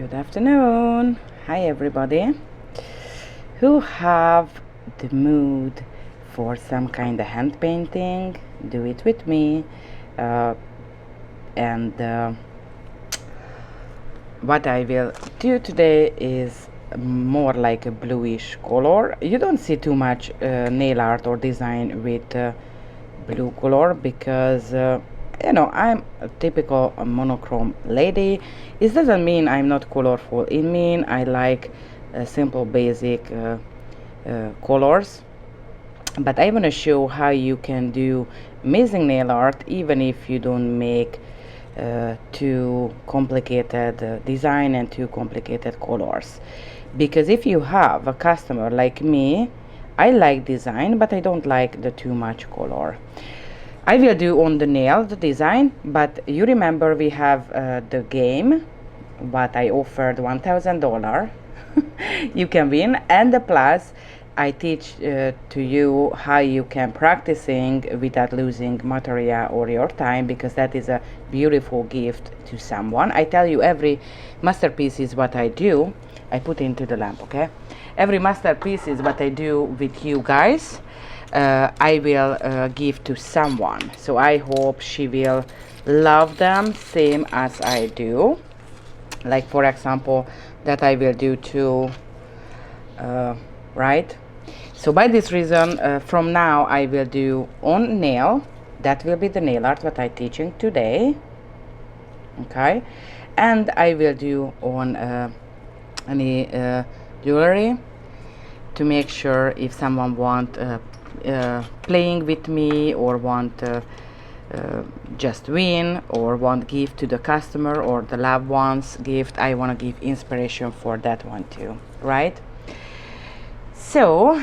Good afternoon. Hi everybody who have the mood for some kind of hand painting. Do it with me. And what I will do today is more like a bluish color. You don't see too much nail art or design with blue color because I'm a typical monochrome lady. It doesn't mean I'm not colorful. It means I like simple basic colors, but I want to show how you can do amazing nail art even if you don't make too complicated design and too complicated colors. Because if you have a customer like me, I like design but I don't like the too much color. I will do on the nail the design, but you remember we have the game what I offered $1,000 you can win, and the plus I teach to you how you can practicing without losing material or your time, because that is a beautiful gift to someone. I tell you every masterpiece is what I do. I put into the lamp, okay? Every masterpiece is what I do with you guys. I will give to someone, so I hope she will love them same as I do. Like for example, that I will do too, right? So by this reason, from now I will do on nail. That will be the nail art what I teaching today, okay? And I will do on any jewelry to make sure if someone want playing with me or want just win or want gift to the customer or the loved ones gift. I want to give inspiration for that one too, right? So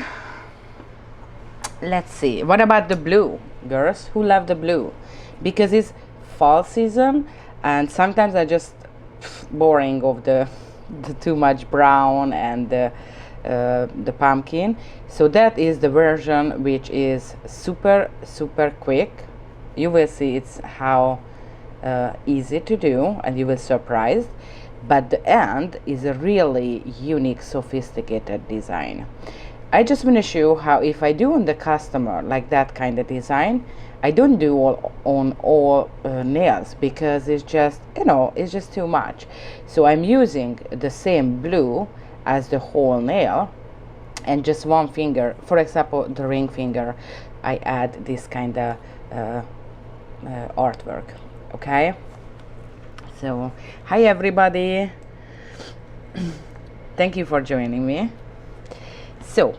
let's see, what about the blue, girls? Who love the blue? Because it's fall season and sometimes I just boring of the too much brown and the pumpkin. So that is the version which is super quick. You will see it's how easy to do and you will surprised, but the end is a really unique sophisticated design. I just want to show how if I do on the customer like that kind of design, I don't do on all nails because it's just it's just too much. So I'm using the same blue as the whole nail, and just one finger, for example the ring finger, I add this kind of artwork, okay? So hi everybody, thank you for joining me. So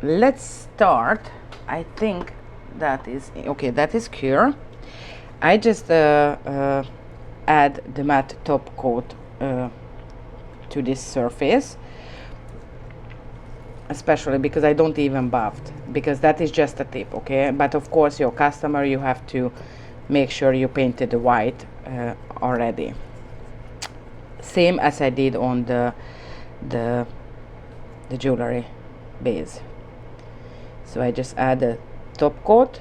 let's start. I think that is okay, that is cure. I just add the matte top coat to this surface, especially because I don't even buffed, because that is just a tip, okay? But of course your customer, you have to make sure you painted the white already, same as I did on the jewelry base. So I just add a top coat.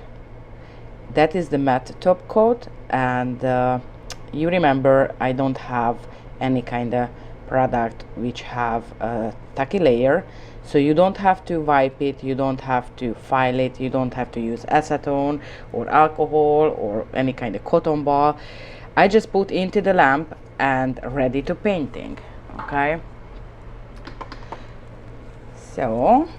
That is the matte top coat, and you remember I don't have any kind of product which have a tacky layer, so you don't have to wipe it, you don't have to file it, you don't have to use acetone or alcohol or any kind of cotton ball. I just put into the lamp and ready to painting, okay? So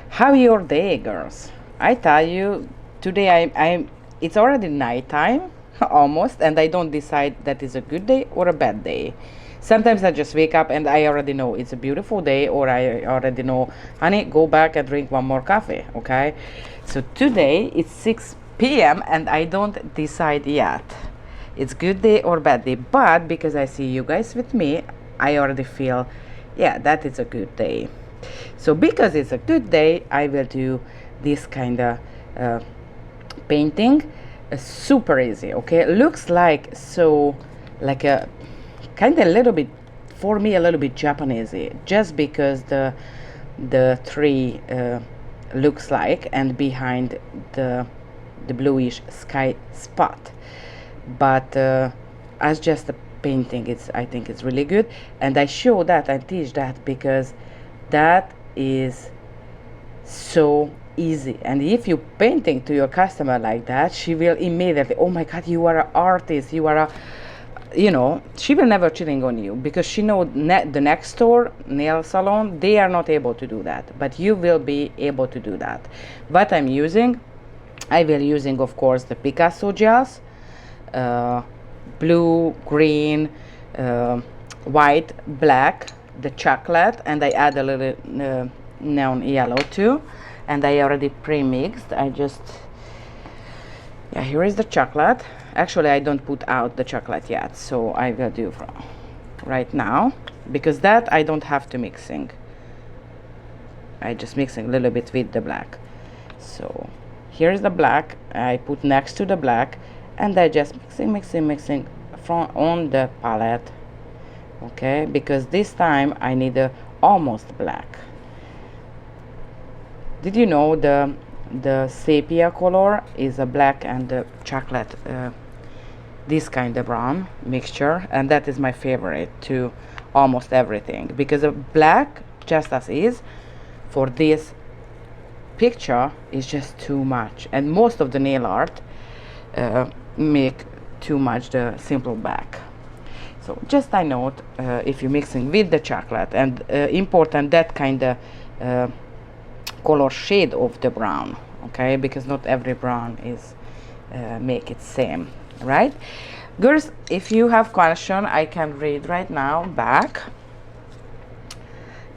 how your day, girls? I tell you today I'm it's already nighttime almost, and I don't decide that is a good day or a bad day. Sometimes I just wake up and I already know it's a beautiful day, or I already know, honey, go back and drink one more coffee, okay? So today it's 6 p.m. and I don't decide yet it's good day or bad day, but because I see you guys with me, I already feel, yeah, that is a good day. So because it's a good day, I will do this kind of painting, super easy, okay? Looks like so like a kind of a little bit, for me a little bit Japanesey, just because the tree looks like, and behind the bluish sky spot. But as just a painting. I think it's really good, and I show that, I teach that, because that is so easy. And if you painting to your customer like that, she will immediately, oh my god, you are an artist, you are a, you know, she will never cheating on you, because she know the next door nail salon, they are not able to do that, but you will be able to do that. What I'm using, I will using of course the Picasso gels, blue, green, white, black, the chocolate, and I add a little neon yellow too, and I already pre-mixed. I just, yeah, here is the chocolate. Actually, I don't put out the chocolate yet, so I will do right now, because that I don't have to mixing. I just mixing a little bit with the black. So here's the black, I put next to the black, and I just mixing from on the palette. Okay, because this time I need a almost black. Did you know the sepia color is a black and the chocolate, this kind of brown mixture, and that is my favorite to almost everything, because a black just as is for this picture is just too much, and most of the nail art make too much the simple black. So just I note, if you're mixing with the chocolate, and important that kind of color shade of the brown, okay, because not every brown is make it same, right? Girls, if you have question, I can read right now back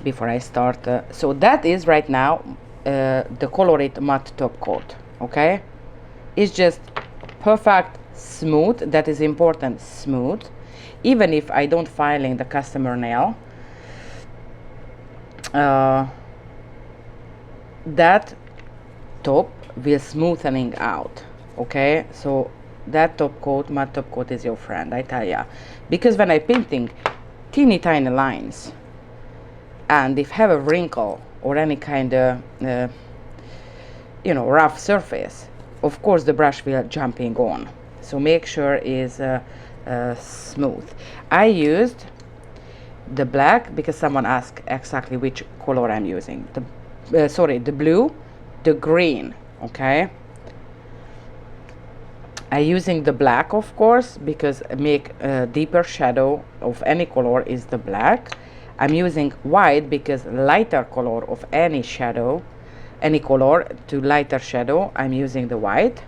before I start. So that is right now the colored matte top coat, okay? It's just perfect smooth, that is important, smooth. Even if I don't filing the customer nail, that top will smoothening out, okay? So that top coat, matte top coat is your friend, I tell ya, because when I painting teeny tiny lines, and if have a wrinkle or any kind of you know, rough surface, of course the brush will jumping on. So make sure is smooth. I used the black because someone asked exactly which color I'm using. The blue, the green, okay? I using the black of course, because make a deeper shadow of any color is the black. I'm using white because lighter color of any shadow, any color to lighter shadow, I'm using the white.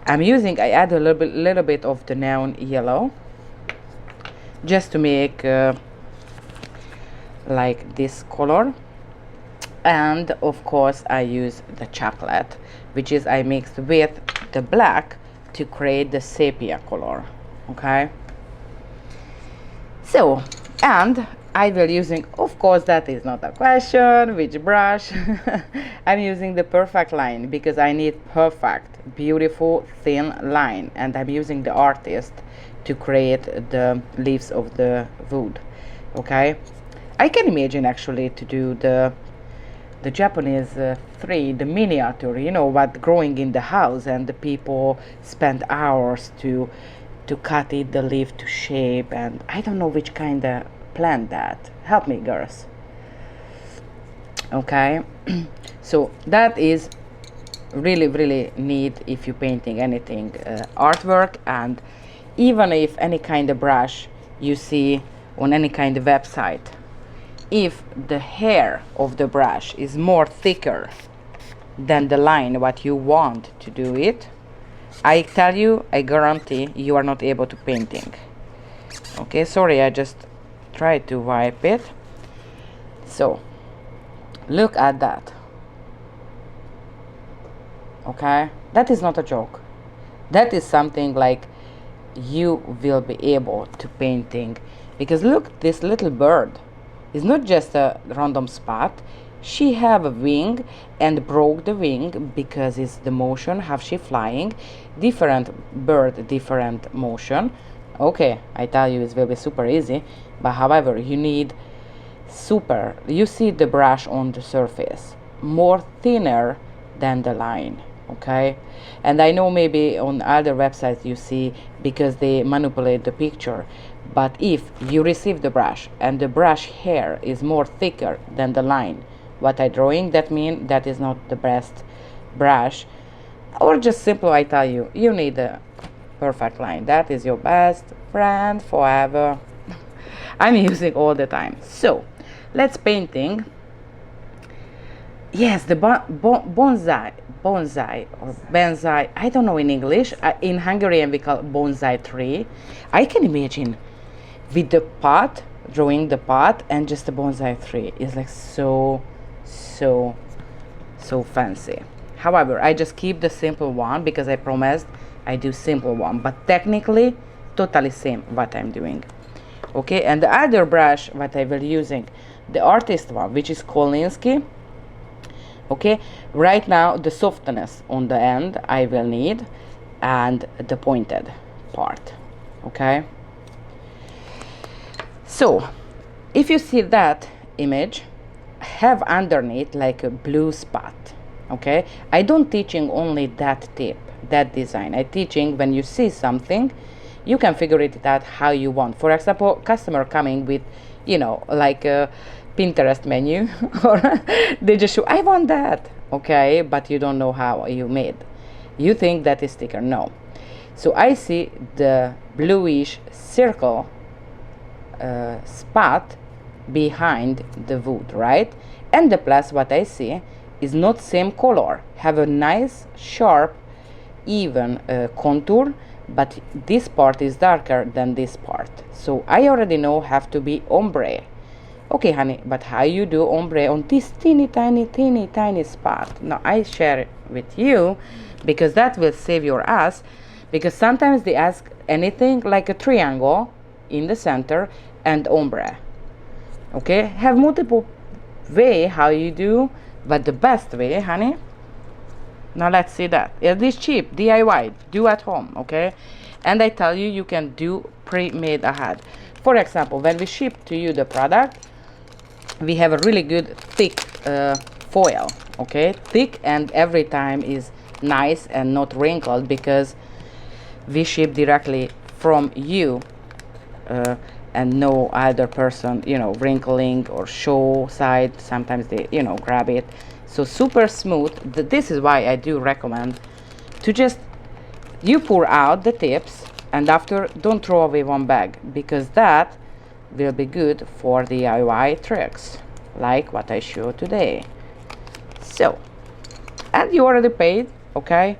I add a little bit of the neon yellow, just to make like this color. And of course I use the chocolate, which is I mixed with the black to create the sepia color, okay? So, and I will using, of course that is not a question, which brush. I'm using the perfect line because I need perfect, beautiful, thin line, and I'm using the artist to create the leaves of the wood, okay? I can imagine actually to do the Japanese tree, the miniature, you know, what growing in the house, and the people spend hours to cut it, the leaf to shape, and I don't know which kind of plant that. Help me, girls. Okay, so that is really neat if you're painting anything artwork, and even if any kind of brush you see on any kind of website, if the hair of the brush is more thicker than the line what you want to do it, I tell you, I guarantee you are not able to painting. Okay, sorry, I just tried to wipe it. So look at that, okay? That is not a joke. That is something like you will be able to painting, because look, this little bird is not just a random spot. She have a wing and broke the wing because it's the motion, how she flying, different bird, different motion. Okay, I tell you it will be super easy, but however you need super, you see the brush on the surface more thinner than the line, okay? And I know maybe on other websites you see because they manipulate the picture, But if you receive the brush and the brush hair is more thicker than the line what I drawing, that means that is not the best brush. Or just simple, I tell you, you need a perfect line. That is your best friend forever. I'm using all the time. So let's painting. Yes, the bonsai or bonsai, I don't know in English. In Hungarian we call bonsai tree. I can imagine with the pot, drawing the pot and just the bonsai tree is like so fancy. However, I just keep the simple one because I promised I do simple one, but technically totally same what I'm doing. Okay, and the other brush what I will using, the artist one, which is Kolinsky. Okay, right now the softness on the end I will need and the pointed part. Okay, so if you see that image, have underneath like a blue spot. Okay, I don't teaching only that tip, that design. I teaching when you see something you can figure it out how you want. For example, customer coming with, you know, like a Pinterest menu or they just show, I want that. Okay, but you don't know how you made. You think that is sticker. No. So I see the bluish circle spot behind the wood, right? And the plus what I see is not same color, have a nice sharp even contour, but this part is darker than this part. So I already know have to be ombre. Okay honey, but how you do ombre on this teeny tiny spot? Now I share it with you because that will save your ass, because sometimes they ask anything like a triangle in the center and ombre. Okay, have multiple way how you do, but the best way, honey. Now let's see that. It is cheap, DIY, do at home, okay? And I tell you, you can do pre-made ahead. For example, when we ship to you the product, we have a really good thick foil, okay? Thick and every time is nice and not wrinkled because we ship directly from you and no other person, you know, wrinkling or show side. Sometimes they, you know, grab it. So super smooth. This is why I do recommend to just, you pour out the tips and after don't throw away one bag, because that will be good for DIY tricks like what I showed today. So, and you already paid, okay?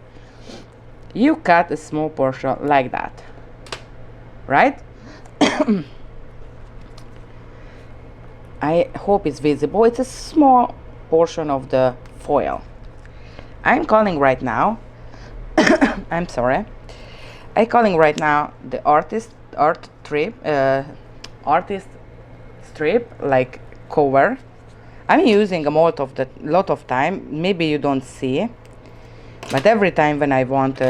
You cut a small portion like that, right? I hope it's visible. It's a small portion of the foil. I'm calling right now I'm sorry, I calling right now the artist strip like cover. I'm using a lot of time, maybe you don't see, but every time when I want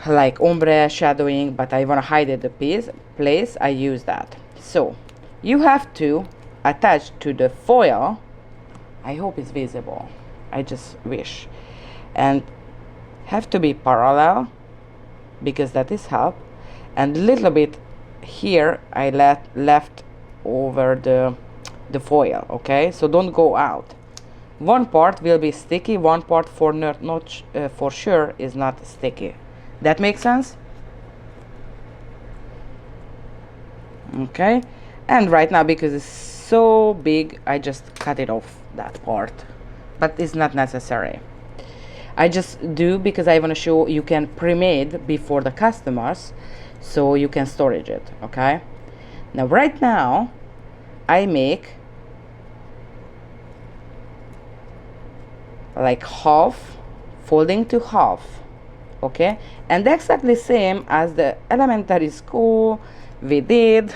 like ombre shadowing, but I want to hide the place, I use that. So you have to attach to the foil, I hope it's visible, I just wish, and have to be parallel because that is help, and a little bit here I left over the foil, okay? So don't go out. One part will be sticky, one part for not for sure is not sticky. That makes sense? Okay, and right now because it's so big I just cut it off that part, but it's not necessary. I just do because I want to show you can pre-made before the customers so you can storage it. Okay, now right now I make like half, folding to half, okay, and exactly same as the elementary school we did.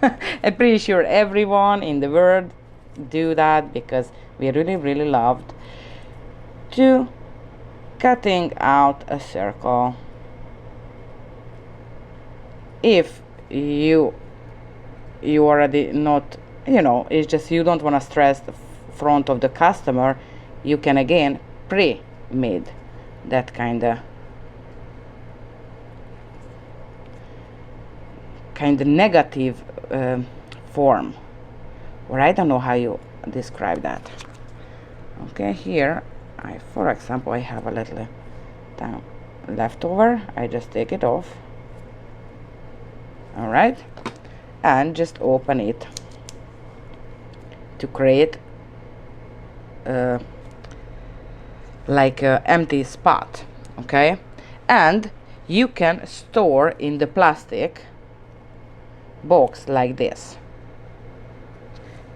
I'm pretty sure everyone in the world do that because we really loved to cutting out a circle. If you already not, you know, it's just you don't want to stress the front of the customer, you can again pre-made that kind of kind of negative form, or I don't know how you describe that. Okay, here for example, I have a little down leftover. I just take it off. All right, and just open it to create like a empty spot. Okay, and you can store in the plastic box like this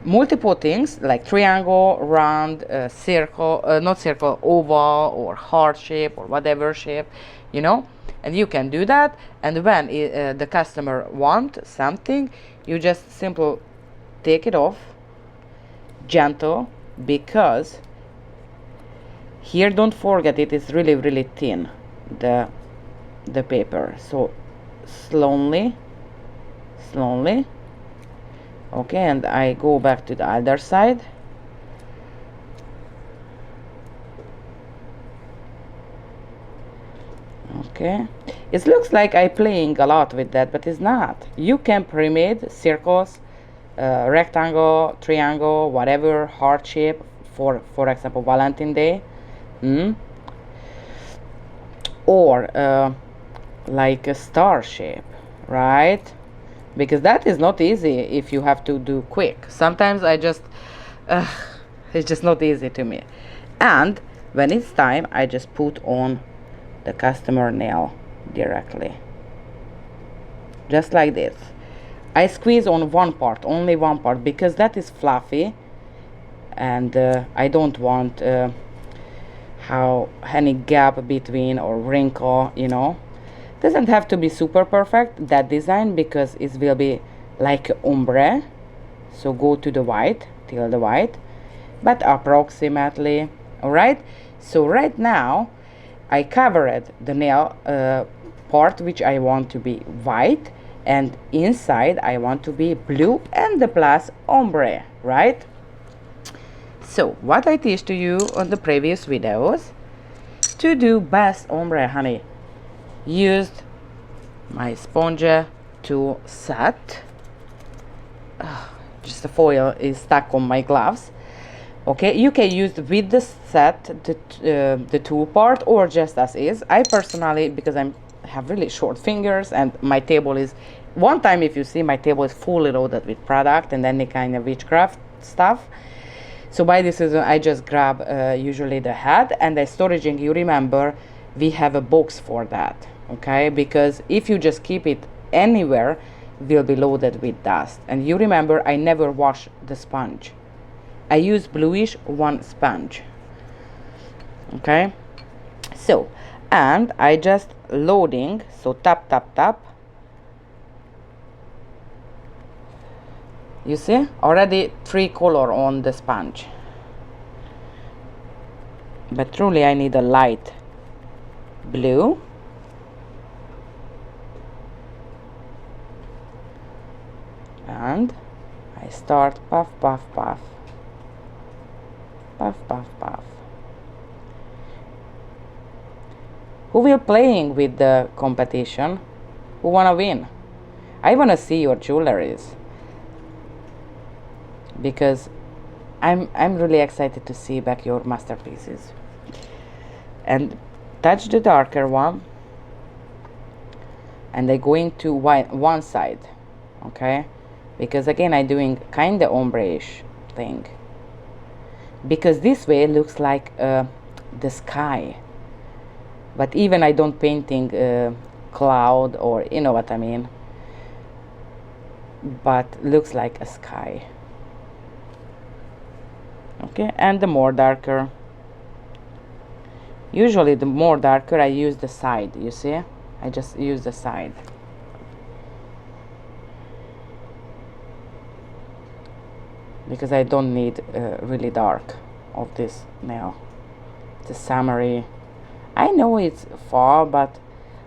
multiple things like triangle, round, circle, not circle, oval or heart shape or whatever shape, you know, and you can do that. And when the customer want something, you just simply take it off, gentle, because here, don't forget, it is really really thin, the paper. So slowly, okay, and I go back to the other side. Okay, it looks like I playing a lot with that, but it's not. You can pre-made circles, rectangle, triangle, whatever, heart shape, for example Valentine Day, or like a star shape, right? Because that is not easy if you have to do quick. Sometimes I just it's just not easy to me. And when it's time, I just put on the customer nail directly, just like this. I squeeze on one part, only one part, because that is fluffy, and I don't want how any gap between or wrinkle, you know. Doesn't have to be super perfect, that design, because it will be like ombre. So go to the white, till the white, but approximately. All right, so right now I covered the nail part which I want to be white, and inside I want to be blue and the plus ombre, right? So what I teach to you on the previous videos, to do best ombre, honey, used my sponge to set. Just the foil is stuck on my gloves. Okay, you can use with the set the tool part, or just as is. I personally, because I have really short fingers and my table is, one time if you see, my table is fully loaded with product and any kind of witchcraft stuff. So by this reason I just grab usually the head, and the storaging, you remember, we have a box for that. Okay, because if you just keep it anywhere, will be loaded with dust. And you remember, I never wash the sponge. I use bluish one sponge. Okay, so, and I just loading, so tap tap tap. You see already 3 color on the sponge, but truly I need a light blue, and I start puff puff puff, puff puff puff. Who will playing with the competition? Who wanna win? I wanna see your jewelries, because I'm really excited to see back your masterpieces. And touch the darker one, and I'm going to one side, okay, because again I'm doing kind of ombre-ish thing, because this way it looks like the sky, but even I don't painting cloud, or you know what I mean, but looks like a sky. Okay, and the more darker, usually the more darker I use the side, you see, I just use the side. Because I don't need really dark of this nail. The summary, I know it's far, but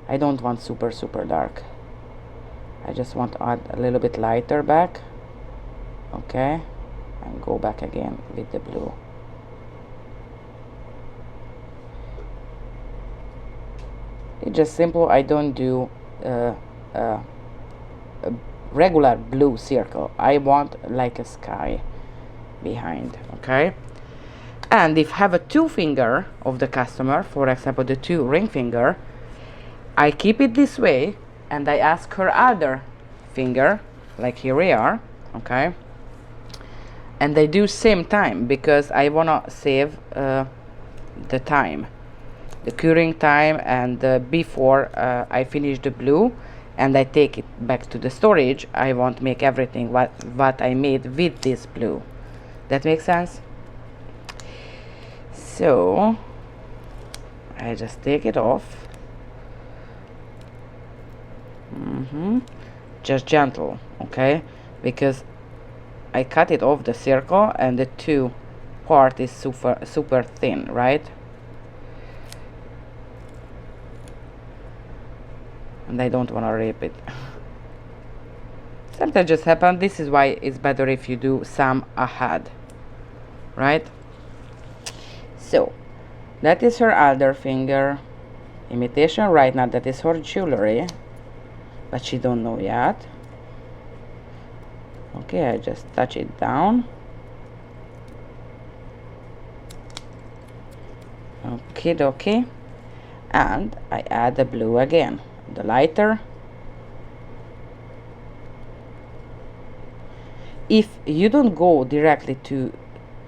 I don't want super dark. I just want to add a little bit lighter back. Okay, and go back again with the blue. It's just simple. I don't do a regular blue circle. I want like a sky behind. Okay, and if I have a two finger of the customer, for example the two ring finger, I keep it this way and I ask her other finger, like here we are. Okay, and I do same time because I wanna save the time, the curing time, and before I finish the blue and I take it back to the storage, I want to make everything what I made with this blue. That makes sense? So I just take it off. Just gentle, okay, because I cut it off the circle and the two part is super thin, right? And I don't want to rip it. Sometimes just happen. This is why it's better if you do some ahead, right? So that is her other finger imitation. Right now that is her jewelry, but she don't know yet. Okay, I just touch it down. Okay, dokie, and I add the blue again, the lighter. If you don't go directly to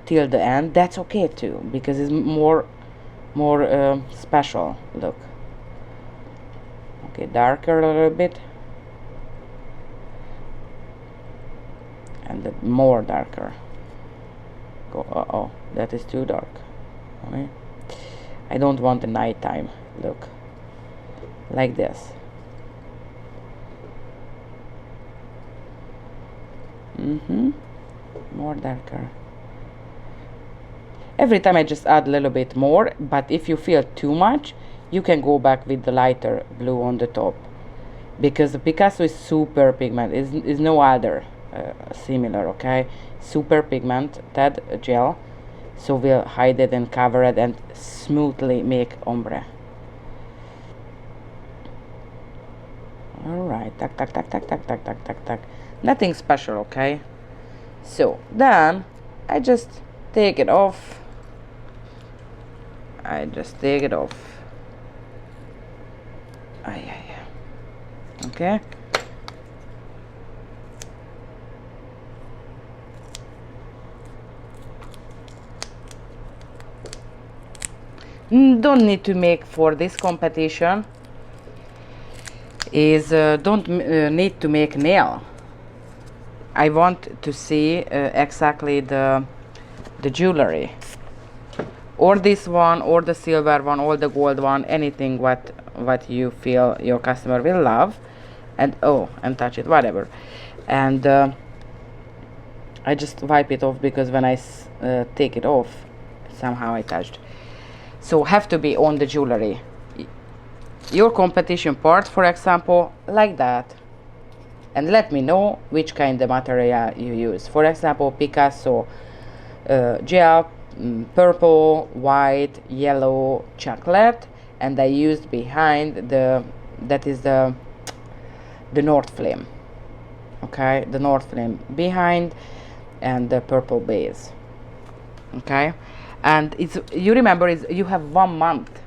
till the end, that's okay too, because it's more special look. Okay, darker a little bit, and more darker. Go. Oh, that is too dark. Okay. I don't want the nighttime look. Like this. More darker. Every time I just add a little bit more, but if you feel too much, you can go back with the lighter blue on the top, because the Picasso is super pigment. Is no other similar. Okay, super pigmented gel, so we'll hide it and cover it and smoothly make ombre. All right, tack tack tack tack tack tack tack tack tack. Nothing special, okay? So then I just take it off. I just take it off. Okay. Don't need to make for this competition. Is don't need to make nail. I want to see exactly the jewelry, or this one, or the silver one, or the gold one, anything what you feel your customer will love, and and touch it, whatever. And I just wipe it off, because when I take it off, somehow I touched. So have to be on the jewelry. Your competition part, for example, like that. And let me know which kind of material you use. For example, Picasso gel, purple, white, yellow, chocolate, and I used behind that is the North Flame. Okay, the North Flame behind, and the purple base. Okay, and you remember you have 1 month.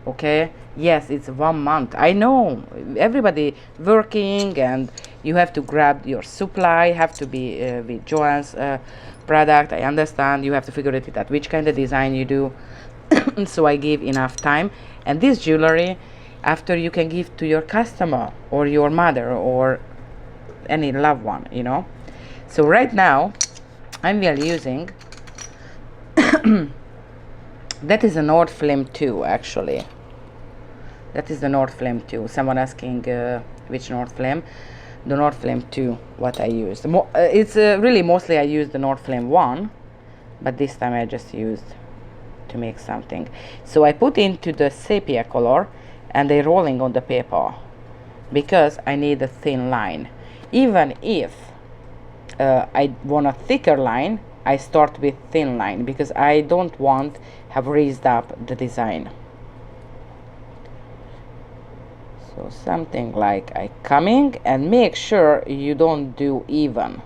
Okay, yes, it's 1 month. I know everybody working, and you have to grab your supply, have to be with JOHENS product. I understand you have to figure it out which kind of design you do. So I give enough time, and this jewelry after you can give to your customer or your mother or any loved one, you know. So right now I'm really using that is a North Flame 2, actually. That is the North Flame 2. Someone asking which North Flame. The North Flame 2, what I used. It's really mostly I used the North Flame 1, but this time I just used to make something. So I put into the sepia color, and I rolling on the paper, because I need a thin line. Even if I want a thicker line, I start with thin line, because I don't want have raised up the design. So something like I coming, and make sure you don't do even.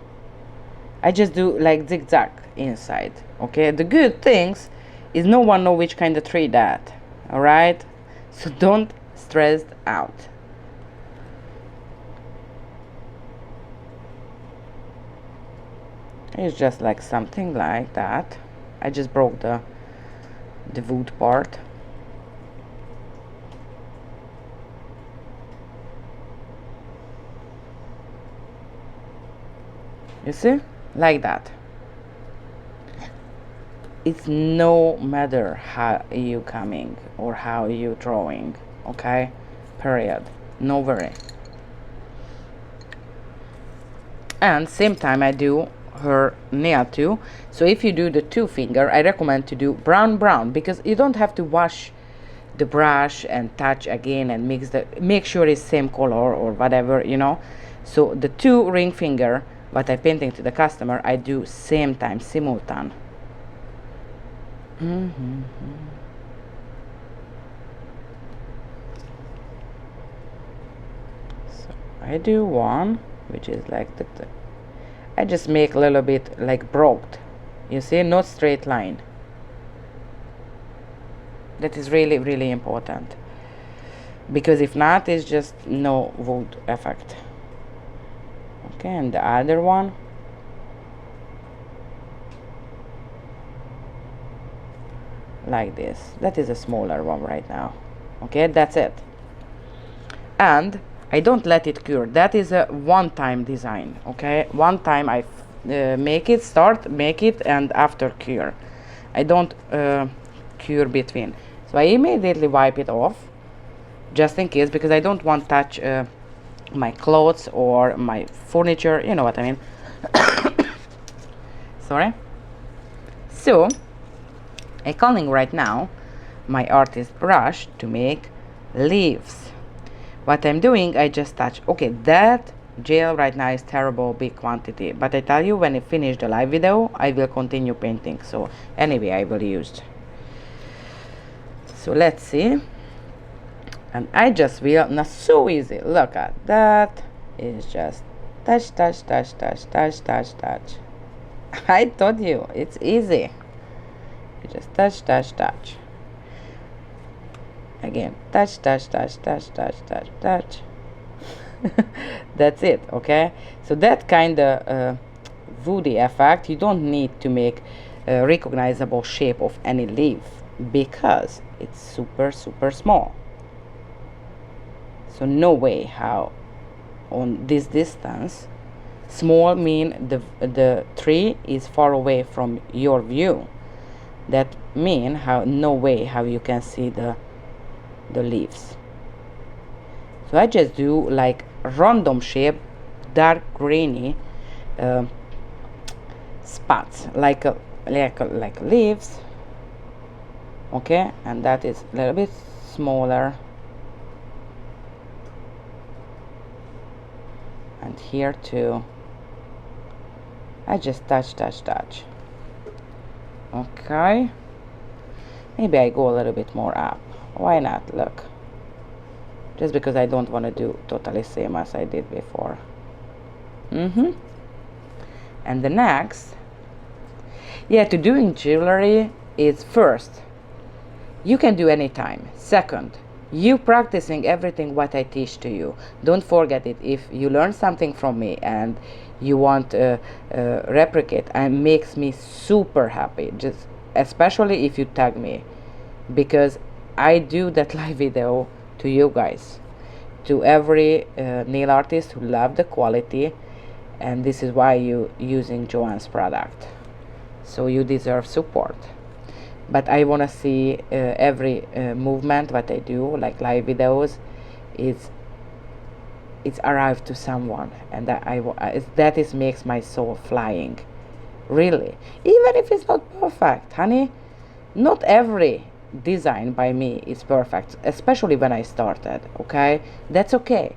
I just do like zigzag inside. Okay, the good things is no one know which kind of tree that. All right, so don't stress out. It's just like something like that. I just broke the wood part. You see, like that. It's no matter how you coming or how you drawing, okay, period, no worry. And same time I do her nail too. So if you do the 2 finger, I recommend to do brown because you don't have to wash the brush and touch again and make sure it's same color or whatever, you know. So the 2 ring finger what I painting to the customer, I do same time, simultan. So I do one, which is like the I just make a little bit like broad, you see, not straight line. That is really, really important, because if not, it's just no wood effect. Okay, and the other one, like this. That is a smaller one right now. Okay, that's it. And I don't let it cure. That is a one-time design. Okay, one time I make it, and after cure. I don't cure between. So I immediately wipe it off, just in case, because I don't want to touch my clothes or my furniture, you know what I mean. Sorry. So I'm calling right now my artist brush to make leaves. What I'm doing, I just touch. Okay, that gel right now is terrible big quantity, but I tell you, when I finish the live video, I will continue painting. So anyway, I will use. So let's see. And I just will, not so easy. Look at that. It's just touch, touch, touch, touch, touch, touch, touch. I told you, it's easy. You just touch, touch, touch. Again, touch, touch, touch, touch, touch, touch, touch. That's it, okay? So that kind of woody effect, you don't need to make a recognizable shape of any leaf, because it's super, super small. So no way how on this distance, small mean the tree is far away from your view. That mean how no way how you can see the leaves. So I just do like random shape, dark greeny spots, like leaves. Okay, and that is a little bit smaller. And here too. I just touch, touch, touch. Okay. Maybe I go a little bit more up. Why not? Look. Just because I don't want to do totally same as I did before. And the next, yeah, to doing jewelry is first, you can do anytime. Second, you practicing everything what I teach to you. Don't forget it. If you learn something from me and you want to replicate, it makes me super happy. Just especially if you tag me, because I do that live video to you guys, to every nail artist who love the quality, and this is why you using JOHENS product. So you deserve support. But I want to see every movement what I do, like live videos, it's arrived to someone, and that is makes my soul flying, really. Even if it's not perfect, honey, not every design by me is perfect, especially when I started. Okay, that's okay.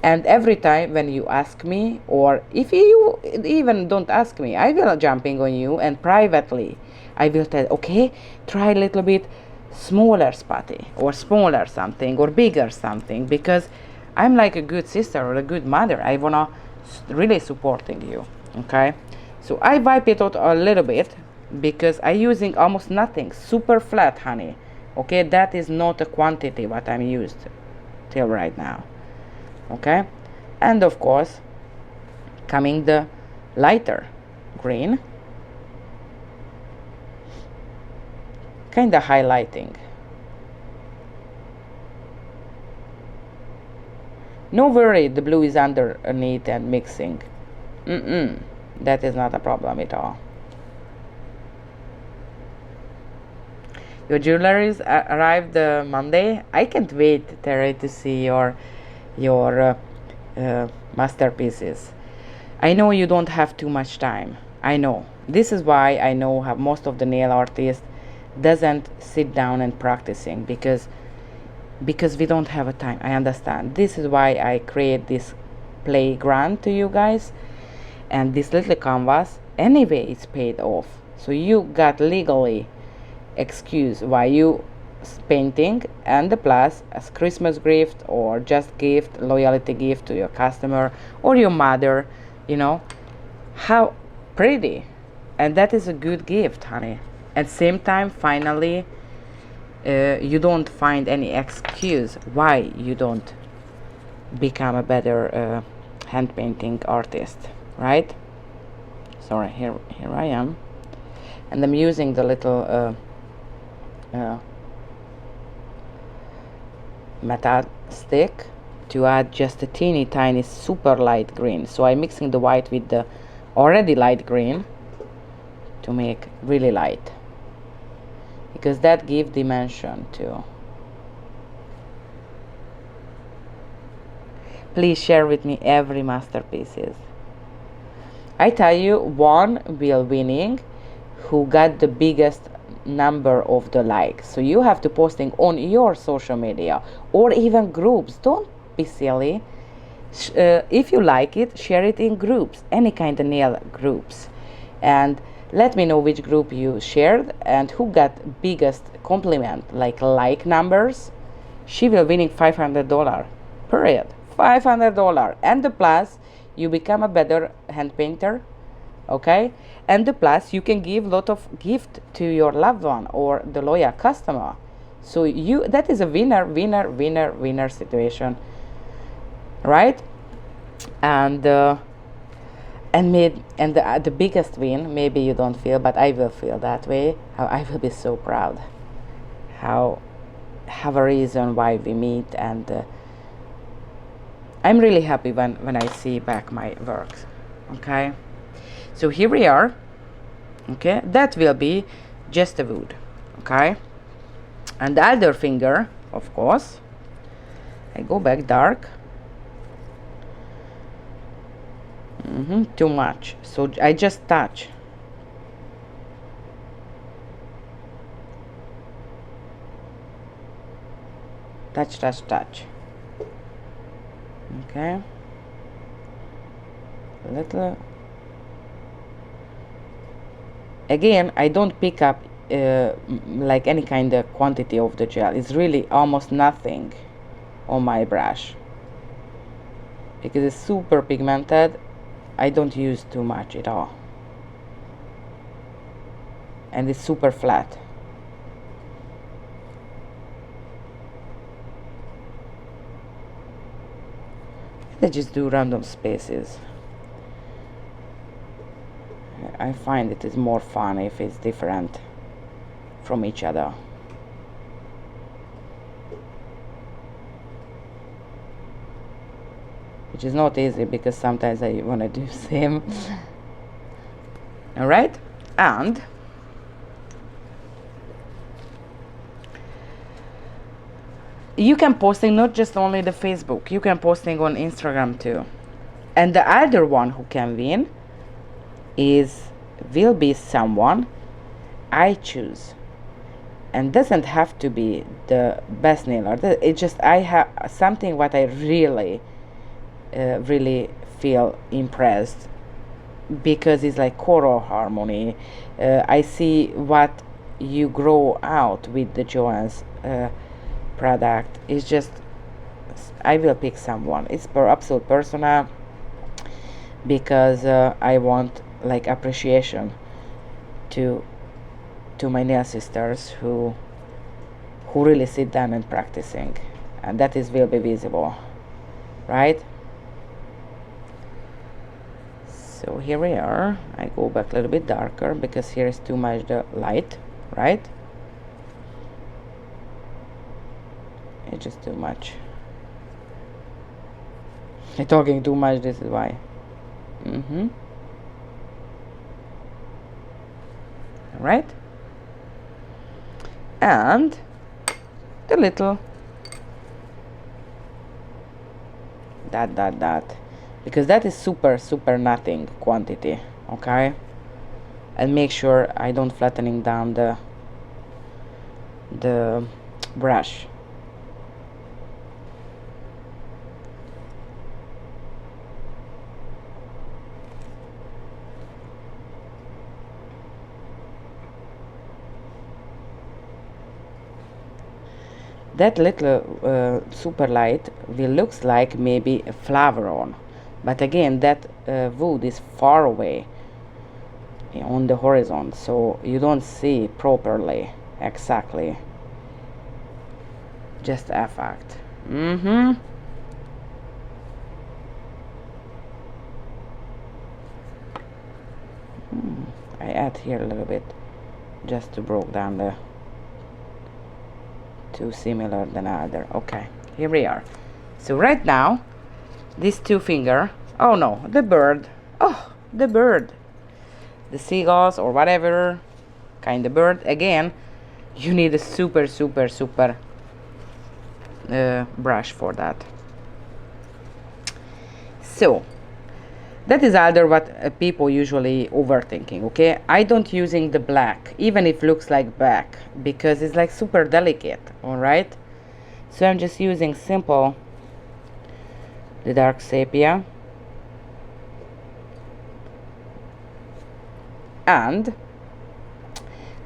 And every time when you ask me, or if you even don't ask me, I will jumping on you, and privately I will tell, okay, try a little bit smaller spotty, or smaller something, or bigger something, because I'm like a good sister or a good mother. I wanna really supporting you. Okay, so I wipe it out a little bit because I'm using almost nothing, super flat, honey. Okay, that is not a quantity what I'm used till right now. Okay, and of course coming the lighter green, kind of highlighting. No worry, the blue is underneath and mixing. That is not a problem at all. Your jewelries arrived Monday. I can't wait, Terry, to see your masterpieces. I know you don't have too much time. I know. This is why I know how most of the nail artists doesn't sit down and practicing because we don't have a time. I understand. This is why I create this playground to you guys, and this little canvas anyway it's paid off, so you got legally excuse why you painting, and the plus as Christmas gift or just gift, loyalty gift to your customer or your mother, you know how pretty, and that is a good gift, honey. At the same time, finally, you don't find any excuse why you don't become a better hand painting artist, right? Sorry, here I am, and I'm using the little metal stick to add just a teeny tiny super light green. So I'm mixing the white with the already light green to make really light, because that gives dimension too. Please share with me every masterpieces. I tell you, one will winning who got the biggest number of the likes. So you have to posting on your social media or even groups. Don't be silly. If you like it, share it in groups, any kind of nail groups, and let me know which group you shared and who got biggest compliment, like numbers. She will winning $500, period. $500, and the plus you become a better hand painter. Okay, and the plus you can give lot of gift to your loved one or the loyal customer. So that is a winner situation, right? And the biggest win, maybe you don't feel, but I will feel that way. How I will be so proud. How have a reason why we meet, and I'm really happy when I see back my works. Okay, so here we are. Okay, that will be just a wood. Okay, and the other finger, of course, I go back dark. Too much, so I just touch. Touch. Okay, a little. Again, I don't pick up like any kind of quantity of the gel. It's really almost nothing on my brush because it's super pigmented. I don't use too much at all, and it's super flat. I just do random spaces. I find it is more fun if it's different from each other. Which is not easy because sometimes I want to do same. All right, and you can posting not just only the Facebook, you can posting on Instagram too. And the other one who can win will be someone I choose, and doesn't have to be the best nail art. It's just I have something what I really feel impressed, because it's like choral harmony. I see what you grow out with the JOHENS product. It's just I will pick someone. It's absolute personal, because I want like appreciation to my nail sisters who really sit down and practicing, and that will be visible, right? So here we are. I go back a little bit darker because here is too much the light, right? It's just too much. I'm talking too much, this is why. Right? And the little that, because that is super nothing quantity, okay? And make sure I don't flattening down the brush. That little super light will looks like maybe a flower on, but again that wood is far away on the horizon, so you don't see properly exactly, just effect. I add here a little bit just to break down the too similar than other. Okay, here we are. So right now these two finger, oh no, the bird, oh, the bird, the seagulls or whatever kind of bird. Again, you need a super brush for that. So that is other what people usually overthinking, okay? I don't using the black, even if looks like black, because it's like super delicate, all right? So I'm just using simple, the dark sepia. And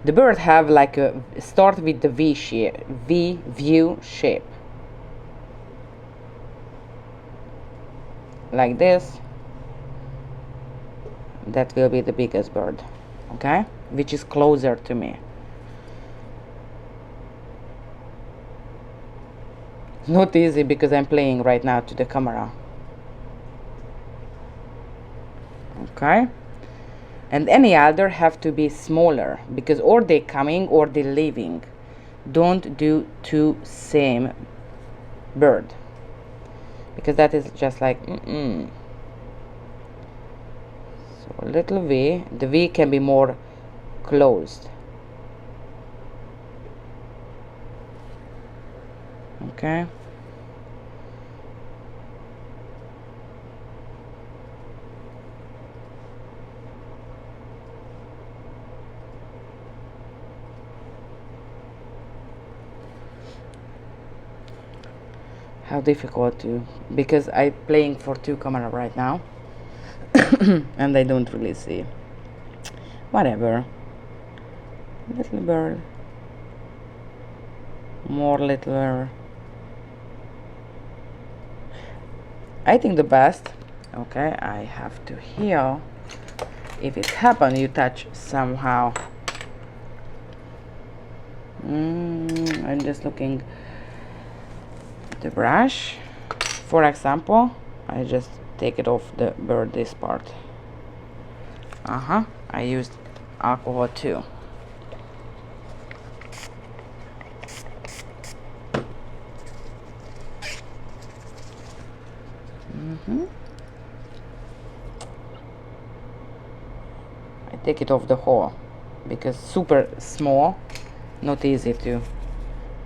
the bird have like a, start with the V shape, V view shape. Like this. That will be the biggest bird, okay, which is closer to me. Not easy because I'm playing right now to the camera, okay? And any other have to be smaller, because or they coming or they leaving. Don't do two same bird, because that is just like So a little V, the V can be more closed. Okay. How difficult to, because I'm playing for two camera right now. And I don't really see. Whatever. Little bird. More little. I think the best. Okay, I have to heal. If it happen, you touch somehow. I'm just looking at the brush. For example, I just take it off the bird, this part. I used alcohol too. I take it off the whole because super small, not easy to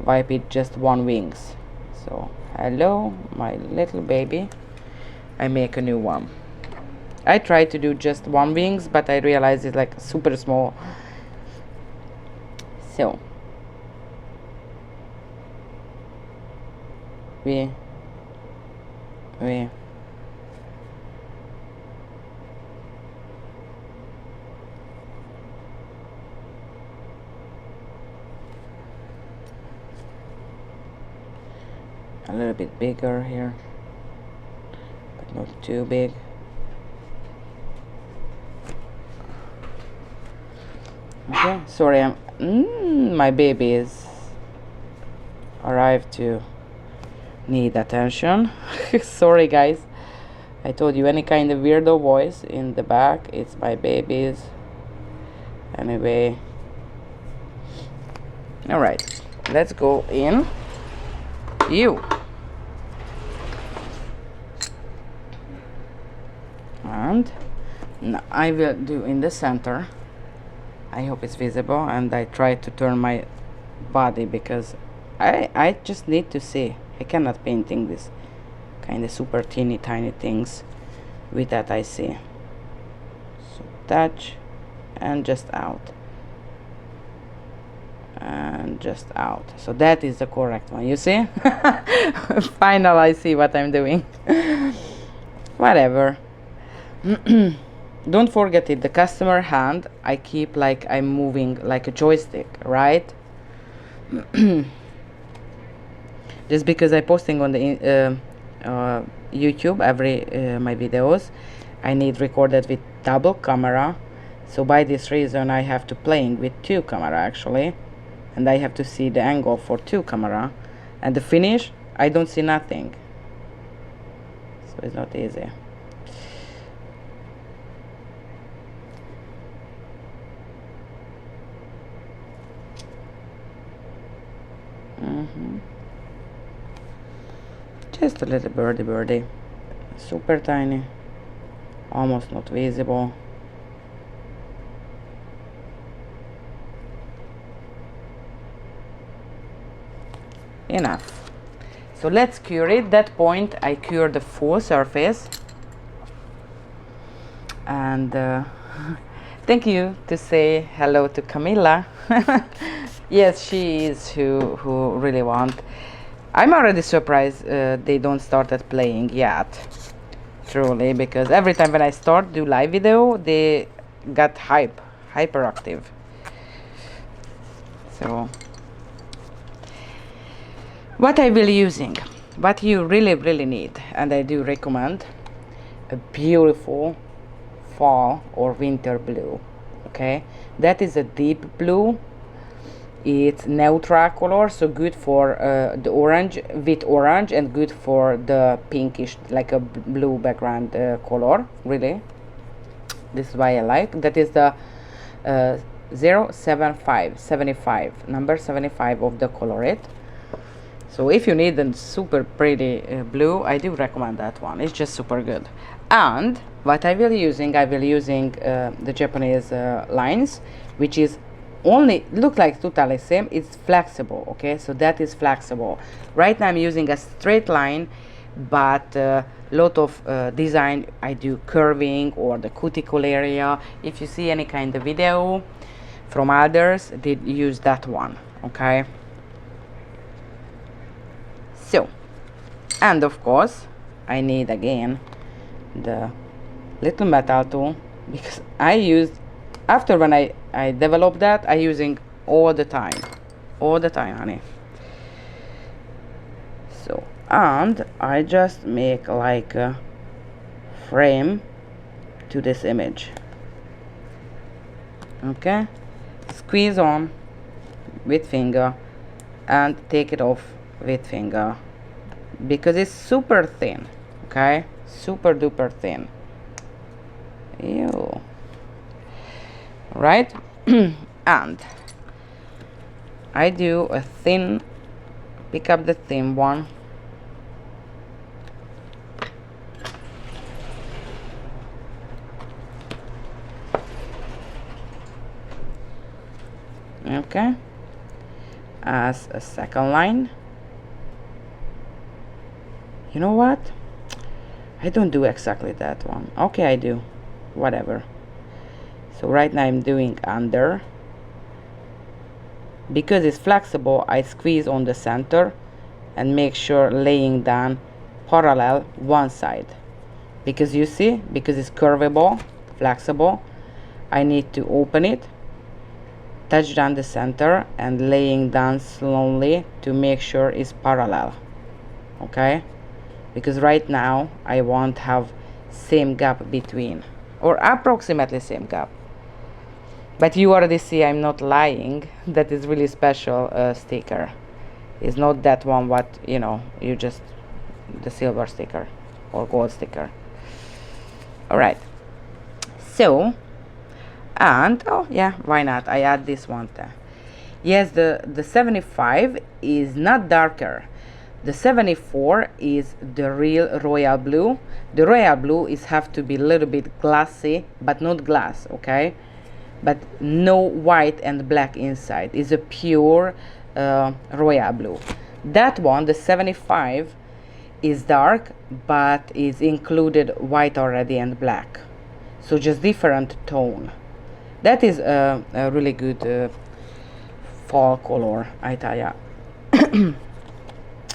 wipe it, just one wings. So hello my little baby, I make a new one. I try to do just one wings, but I realize it's like super small. So we little bit bigger here, but not too big. Okay, sorry, my babies arrived to need attention. Sorry guys, I told you any kind of weirdo voice in the back, it's my babies. Anyway, all right, let's go in. And now I will do in the center. I hope it's visible, and I try to turn my body because I just need to see. I cannot painting this kind of super teeny tiny things with that I see. So touch and just out and just out. So that is the correct one, you see. Finally I see what I'm doing. Whatever. Don't forget it, the customer hand I keep like I'm moving like a joystick, right? Just because I'm posting on the YouTube every my videos, I need recorded with double camera. So by this reason I have to playing with two camera actually, and I have to see the angle for two camera, and the finish I don't see nothing, so it's not easy. Just a little birdie, super tiny, almost not visible. Enough. So let's cure it. That point I cure the full surface, and thank you to say hello to Camilla. Yes, she is who really want. I'm already surprised they don't started playing yet, truly, because every time when I start do live video they got hyperactive. So what I will using, what you really need, and I do recommend a beautiful fall or winter blue. Okay, that is a deep blue. It's neutral color, so good for the orange, with orange, and good for the pinkish, like a blue background color. Really, this is why I like. That is the 075 number 75 of the Colorit. So if you need a super pretty blue, I do recommend that one. It's just super good. And what I will using the Japanese lines, which is only look like totally same. It's flexible. Okay, so that is flexible. Right now I'm using a straight line, but lot of design I do curving or the cuticle area. If you see any kind of video from others, they use that one. Okay, so, and of course I need again the little metal tool, because I used after when I developed that, I using all the time, honey. So, and I just make like a frame to this image. Okay, squeeze on with finger and take it off with finger, because it's super thin. Okay, super duper thin. Ew. Right. And I do a thin, pick up the thin one, okay, as a second line. You know what, I don't do exactly that one. Okay, I do, whatever. So right now I'm doing under, because it's flexible. I squeeze on the center and make sure laying down parallel one side, because you see, because it's curvable, flexible, I need to open it, touch down the center and laying down slowly to make sure it's parallel. okay, because right now I won't have same gap between, or approximately same gap. But you already see I'm not lying. That is really special sticker. It's not that one what, you know, you just the silver sticker or gold sticker. All right, so, and oh yeah, why not, I add this one there. Yes, the 75 is not darker. The 74 is the real royal blue. The royal blue is have to be a little bit glassy, but not glass, okay, but no white and black inside. Is a pure royal blue. That one, the 75, is dark, but is included white already and black, so just different tone. That is a really good fall color, I tell ya.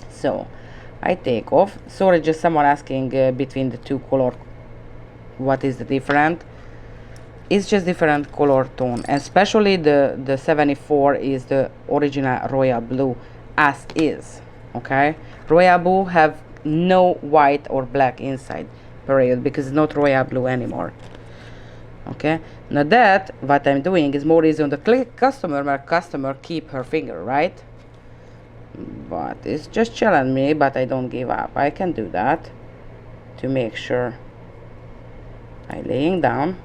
So I take off. Sorry, just someone asking between the two color what is the different. It's just different color tone, and especially the 74 is the original royal blue as is, okay. Royal blue have no white or black inside, period, because it's not royal blue anymore, okay. Now that what I'm doing is more easy on the customer, my customer keep her finger, right, but it's just challenging me, but I don't give up. I can do that to make sure I laying down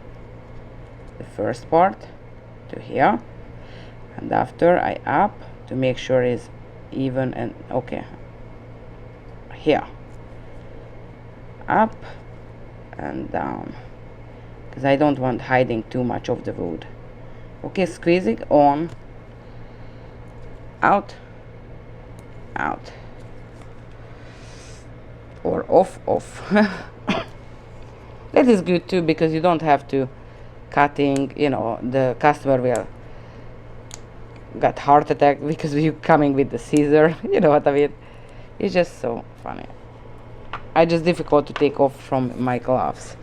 the first part to here, and after I up to make sure it's even, and okay, here up and down, because I don't want hiding too much of the wood. Okay, squeezing on, out, out, or off. That is good too, because you don't have to cutting, you know, the customer will got heart attack because you coming with the scissor. You know what I mean? It's just so funny. I just difficult to take off from my gloves,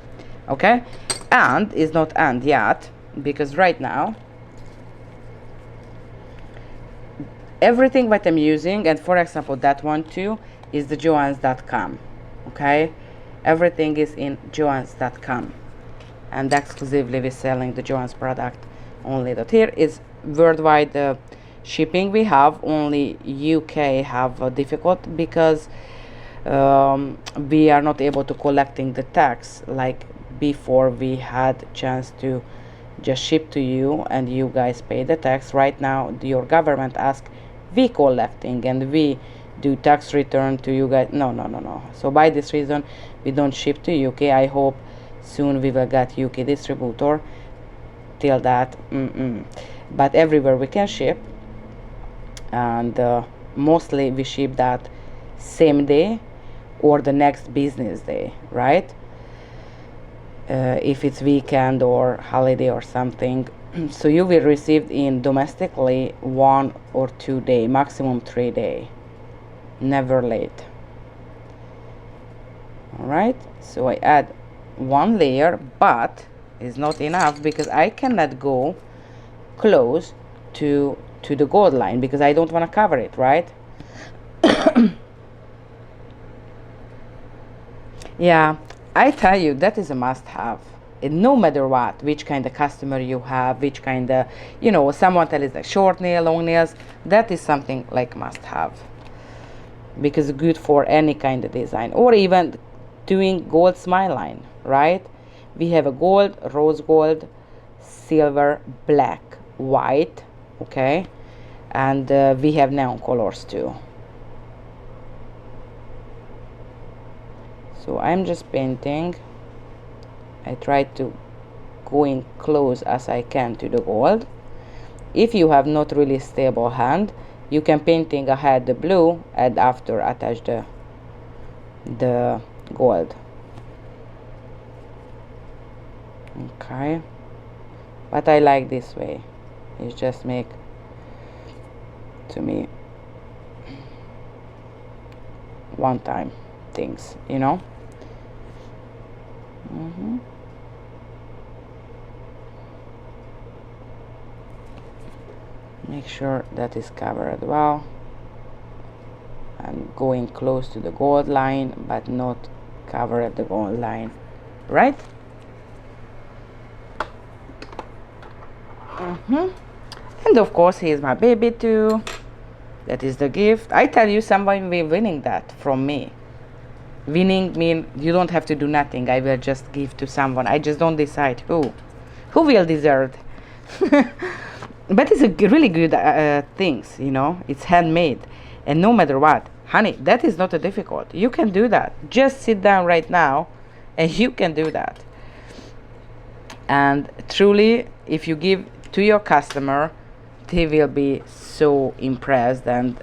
okay. And it's not end yet, because right now everything that I'm using, and for example that one too, is the johens.com, okay. Everything is in johens.com, and exclusively we're selling the Johens product only. That here is worldwide shipping. We have only UK have difficult, because we are not able to collecting the tax like before. We had chance to just ship to you and you guys pay the tax. Right now your government ask we collecting and we do tax return to you guys. No. So by this reason we don't ship to UK. I hope soon we will get UK distributor. Till that but everywhere we can ship, and mostly we ship that same day or the next business day, right? If it's weekend or holiday or something. So you will receive in domestically 1 or 2 day, maximum 3 day, never late. All right, so I add 1 layer, but it's not enough, because I cannot go close to the gold line, because I don't want to cover it, right? Yeah, I tell you, that is a must-have. No matter what, which kind of customer you have, which kind of, you know, someone tells like short nail, long nails, that is something like must-have, because it's good for any kind of design, or even doing gold smile line, right? We have a gold, rose gold, silver, black, white, okay, and we have neon colors too. So I'm just painting. I try to go in close as I can to the gold. If you have not really stable hand, you can painting ahead the blue and after attach the gold. Okay, but I like this way. It just make to me one time things, you know. Make sure that is covered well, and going close to the gold line but not cover the gold line, right? And of course here's my baby too. That is the gift. I tell you, someone will be winning that from me. Winning means you don't have to do nothing. I will just give to someone. I just don't decide who will deserve. But it's a really good things, you know. It's handmade, and no matter what, honey, that is not a difficult. You can do that. Just sit down right now, and you can do that. And truly, if you give to your customer, they will be so impressed, and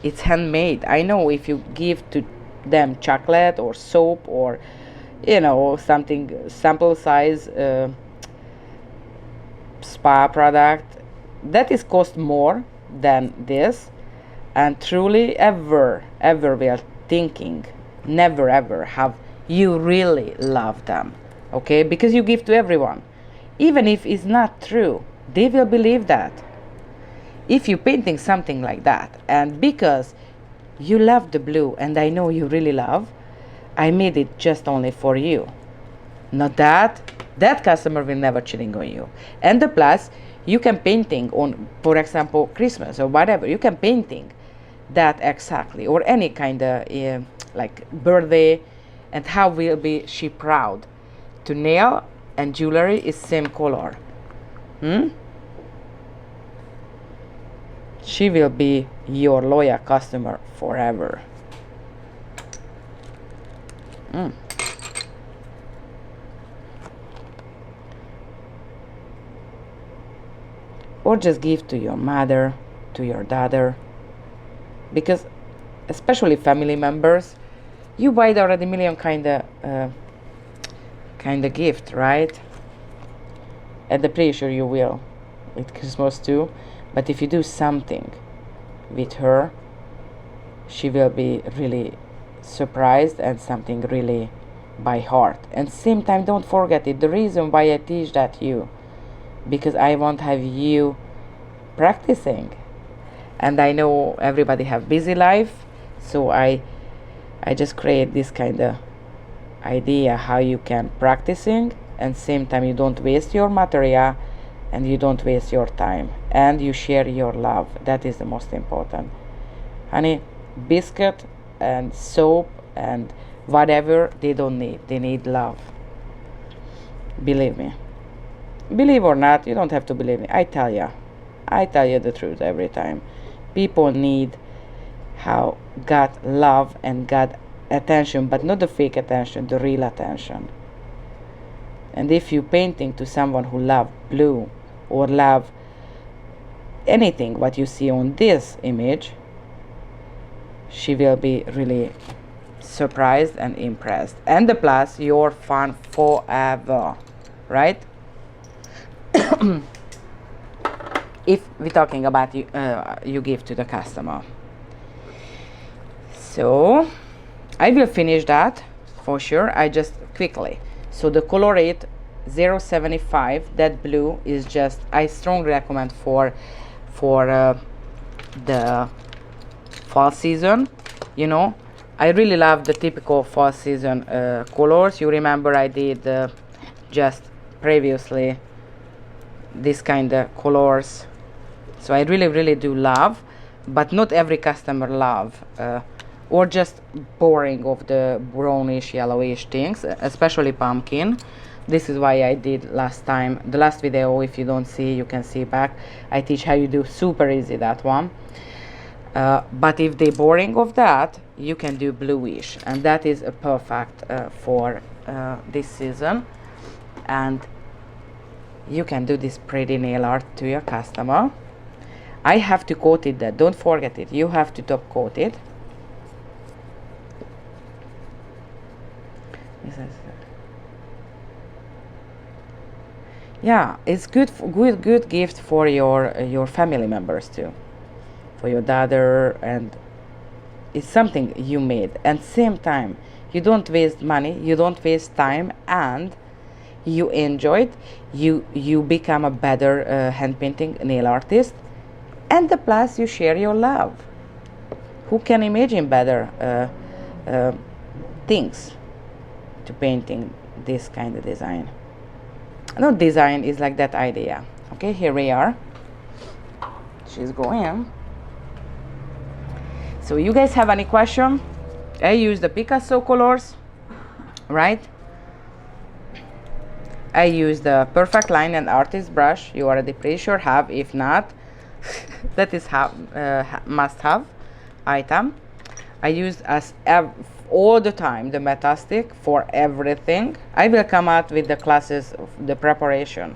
it's handmade. I know if you give to them chocolate or soap or, you know, something sample size spa product, that is cost more than this, and truly ever will thinking, never ever have you really love them, okay? Because you give to everyone, even if it's not true, they will believe that. If you're painting something like that, and because you love the blue, and I know you really love, I made it just only for you. Not that customer will never cheating on you. And the plus, you can painting on, for example, Christmas or whatever, you can painting that exactly, or any kind of like birthday, and how will be she proud to nail and jewelry is same color. She will be your loyal customer forever. Or just give to your mother, to your daughter, because especially family members, you buy already million kind of gift, right? And I'm pretty sure you will with Christmas too. But if you do something with her, she will be really surprised, and something really by heart. And same time, don't forget it. The reason why I teach that you, because I want to have you practicing. And I know everybody have busy life, so I just create this kind of idea how you can practicing, and same time you don't waste your material, and you don't waste your time, and you share your love. That is the most important, honey. Biscuit and soap and whatever they don't need, they need love. Believe me. Believe or not, you don't have to believe me. I tell you the truth every time. People need how God love and God attention, but not the fake attention, the real attention. And if you painting to someone who love blue or love anything what you see on this image, she will be really surprised and impressed. And the plus, you're fun forever, right? If we're talking about you give to the customer. So I will finish that for sure. I just quickly, so the color rate 0.75, that blue is just, I strongly recommend for the fall season. You know, I really love the typical fall season colors. You remember I did just previously this kind of colors, so I really do love, but not every customer love or just boring of the brownish yellowish things, especially pumpkin. This is why I did last time, the last video. If you don't see, you can see back. I teach how you do super easy that one. But if they boring of that, you can do bluish, and that is a perfect for this season. And you can do this pretty nail art to your customer. I have to coat it, that don't forget it, you have to top coat it. Yeah, it's good good gift for your family members too, for your daughter, and it's something you made. And same time, you don't waste money, you don't waste time, and you enjoy it. You become a better hand painting nail artist, and the plus you share your love. who can imagine better things to painting this kind of design? No, design is like that idea. Okay, here we are. She's going. So you guys have any question? I use the Picasso colors, right? I use the Perfect Line and Artist brush. You already pretty sure have. If not, that is must have item. I use as all the time the Metastic for everything. I will come out with the classes of the preparation,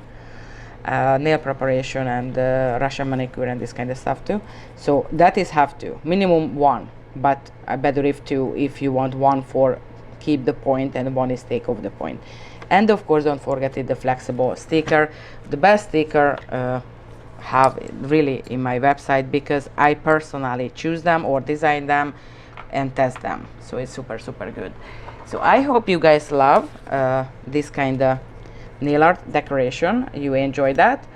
nail preparation and Russian manicure and this kind of stuff too. So that is have to minimum one, but better if two if you want one for keep the point and one is take off the point. And of course, don't forget the flexible sticker. The best sticker have really in my website because I personally choose them or design them and test them. So it's super good. So I hope you guys love this kind of nail art decoration. You enjoy that.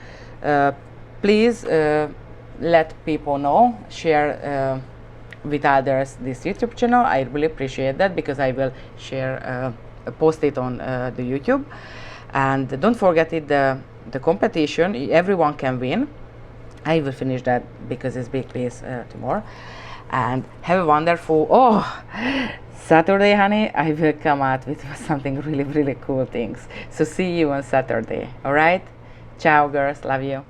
Please let people know, share with others this YouTube channel. I really appreciate that because I will share post it on the YouTube. And don't forget the competition. Everyone can win. I will finish that because it's big piece tomorrow. And have a wonderful Saturday, honey. I will come out with something really cool things. So see you on Saturday. All right, ciao girls, love you.